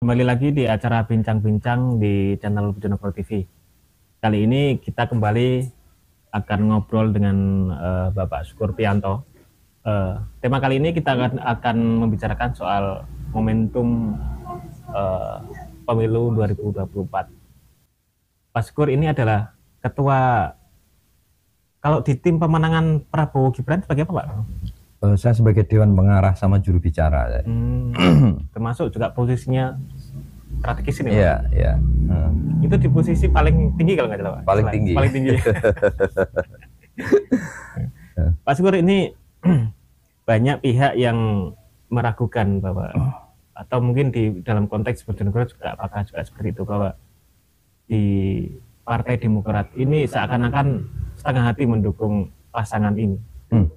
Kembali lagi di acara Bincang-Bincang di channel Bojonegoro TV. Kali ini kita kembali akan ngobrol dengan Bapak Skurpianto. Tema kali ini kita akan membicarakan soal momentum pemilu 2024. Pak Skur ini adalah ketua, kalau di tim pemenangan Prabowo Gibran sebagai apa, Pak? Saya sebagai Dewan Pengarah sama juru bicara. Termasuk juga posisinya strategis ini, Iya, Pak? iya. Itu di posisi paling tinggi kalau nggak salah, Pak? Paling tinggi. Paling tinggi. Pak Syukur, ini banyak pihak yang meragukan bahwa atau mungkin di dalam konteks Bojonegoro juga apakah juga seperti itu, bahwa di Partai Demokrat ini seakan-akan setengah hati mendukung pasangan ini.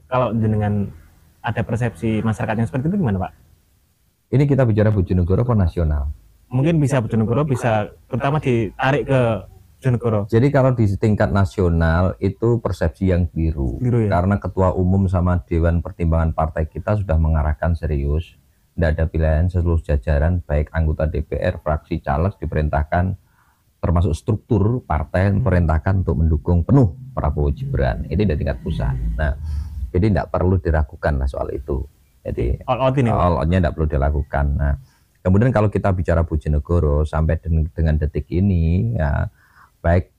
Kalau dengan ada persepsi masyarakat yang seperti itu gimana, Pak? Ini kita bicara Bojonegoro apa nasional? Mungkin bisa Bojonegoro, bisa terutama ditarik ke Bojonegoro. Jadi kalau di tingkat nasional itu persepsi yang keliru ya? Karena ketua umum sama Dewan Pertimbangan Partai kita sudah mengarahkan serius, tidak ada pilihan, seluruh jajaran baik anggota DPR, fraksi, caleg diperintahkan, termasuk struktur partai diperintahkan untuk mendukung penuh Prabowo Gibran. Ini dari tingkat pusat. Nah, jadi tidak perlu diragukan lah soal itu. Jadi all-outnya tidak perlu dilakukan. Nah, kemudian kalau kita bicara Bojonegoro sampai dengan detik ini, ya baik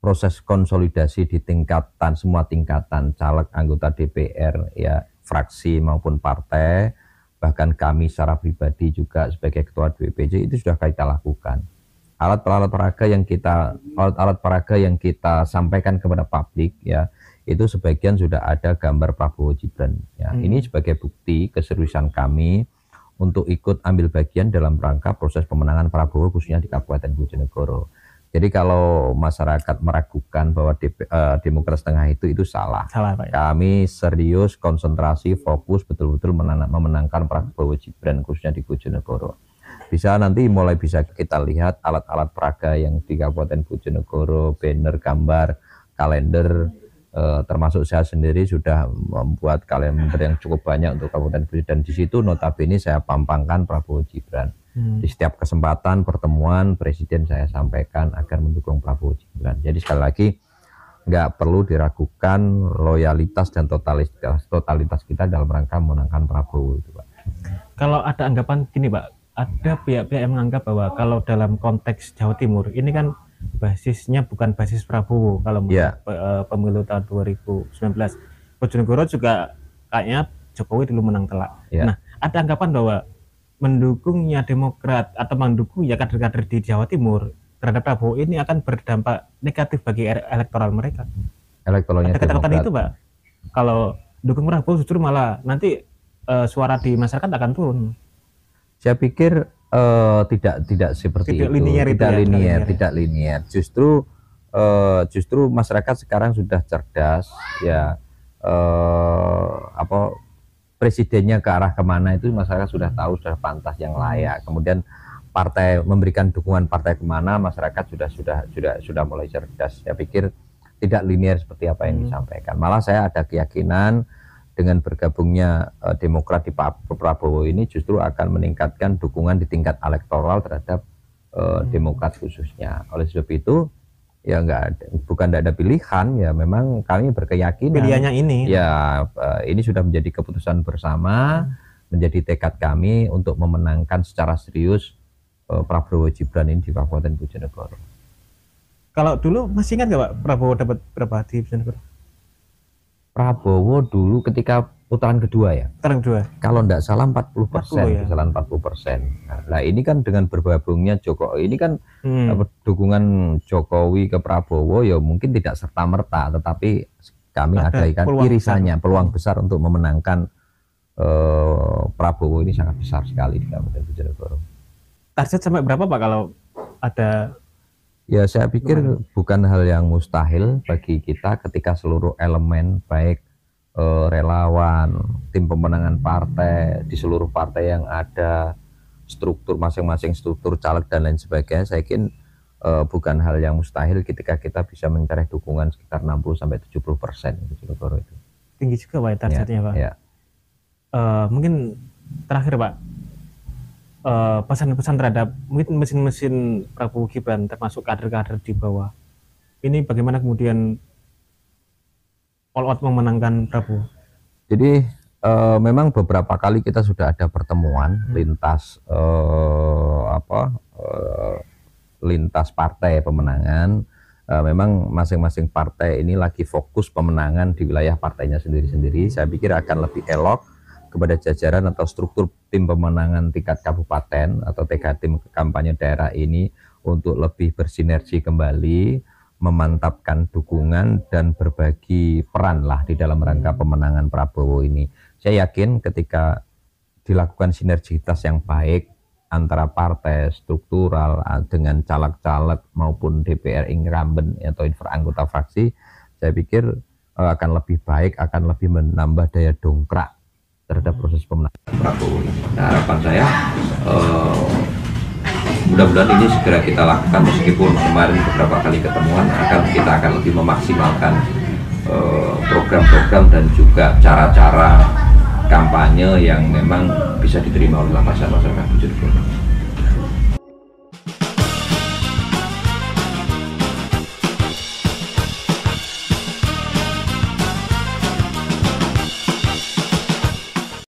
proses konsolidasi di tingkatan, semua tingkatan, caleg, anggota DPR, ya fraksi maupun partai, bahkan kami secara pribadi juga sebagai ketua DPJ itu sudah kita lakukan. Alat-alat peraga yang kita sampaikan kepada publik, ya itu sebagian sudah ada gambar Prabowo Gibran. Ya, ini sebagai bukti keseriusan kami untuk ikut ambil bagian dalam rangka proses pemenangan Prabowo khususnya di Kabupaten Bojonegoro. Jadi kalau masyarakat meragukan bahwa Demokrat setengah itu salah. Pak, ya? Kami serius, konsentrasi, fokus betul-betul memenangkan Prabowo Gibran khususnya di Bojonegoro. Nanti mulai bisa kita lihat alat-alat peraga yang di Kabupaten Bojonegoro, banner, gambar, kalender, termasuk saya sendiri sudah membuat kalender yang cukup banyak untuk Kabupaten Bojonegoro, dan di situ notabene saya pampangkan Prabowo Gibran. Di setiap kesempatan pertemuan Presiden saya sampaikan agar mendukung Prabowo Gibran. Jadi sekali lagi nggak perlu diragukan loyalitas dan totalitas kita dalam rangka memenangkan Prabowo itu, Pak. Kalau ada anggapan gini, Pak, ada pihak-pihak yang menganggap bahwa kalau dalam konteks Jawa Timur ini kan basisnya bukan basis Prabowo. Kalau pemilu tahun 2019 Bojonegoro juga kayaknya Jokowi dulu menang telak. Nah, ada anggapan bahwa mendukungnya Demokrat atau mendukung ya kader-kader di Jawa Timur terhadap Prabowo ini akan berdampak negatif bagi elektoral mereka. Elektoralnya ada kata-kata itu, Pak. Kalau dukung Prabowo justru malah nanti suara di masyarakat akan turun. Saya pikir tidak seperti itu, tidak linear. Justru masyarakat sekarang sudah cerdas, ya presidennya ke arah kemana itu masyarakat sudah tahu, sudah pantas yang layak. Kemudian partai memberikan dukungan partai kemana, masyarakat sudah mulai cerdas. Saya pikir tidak linear seperti apa yang disampaikan. Malah saya ada keyakinan dengan bergabungnya Demokrat di Pak Prabowo ini justru akan meningkatkan dukungan di tingkat elektoral terhadap Demokrat khususnya. Oleh sebab itu ya bukan tidak ada pilihan, ya memang kami berkeyakinan pilihannya ini ini sudah menjadi keputusan bersama, menjadi tekad kami untuk memenangkan secara serius Prabowo Gibran ini di Kabupaten Bojonegoro. Kalau dulu masih ingat nggak, Pak, Prabowo dapat berapa di Bojonegoro? Prabowo dulu ketika putaran kedua ya. Putaran kedua. Kalau tidak salah 40%, kesalahan 40%. Nah ini kan dengan bergabungnya Jokowi, ini kan dukungan Jokowi ke Prabowo ya mungkin tidak serta-merta, tetapi kami ada irisannya, peluang besar untuk memenangkan Prabowo ini sangat besar sekali di Kabupaten Bojonegoro. Target sampai berapa, Pak, kalau ada? Ya saya pikir bukan hal yang mustahil bagi kita ketika seluruh elemen baik relawan, tim pemenangan partai, di seluruh partai yang ada, struktur masing-masing, struktur caleg dan lain sebagainya, saya yakin bukan hal yang mustahil ketika kita bisa mencari dukungan sekitar 60-70% itu. Tinggi juga, Pak, targetnya, Pak. Ya. Mungkin terakhir, Pak, pesan-pesan terhadap mungkin mesin-mesin Prabowo Gibran termasuk kader-kader di bawah. Ini bagaimana kemudian all out memenangkan Prabowo? Jadi memang beberapa kali kita sudah ada pertemuan lintas lintas partai pemenangan. Memang masing-masing partai ini lagi fokus pemenangan di wilayah partainya sendiri-sendiri. Saya pikir akan lebih elok kepada jajaran atau struktur tim pemenangan tingkat kabupaten atau 3 tim kampanye daerah ini untuk lebih bersinergi kembali, memantapkan dukungan dan berbagi peran lah di dalam rangka pemenangan Prabowo ini. Saya yakin ketika dilakukan sinergitas yang baik antara partai struktural dengan caleg-caleg maupun DPR incumbent atau anggota fraksi, saya pikir akan lebih baik, akan lebih menambah daya dongkrak terhadap proses pemenangan Prabowo ini. Nah, harapan saya mudah-mudahan ini segera kita lakukan, meskipun kemarin beberapa kali ketemuan kita akan lebih memaksimalkan program-program dan juga cara-cara kampanye yang memang bisa diterima oleh masyarakat Bojonegoro.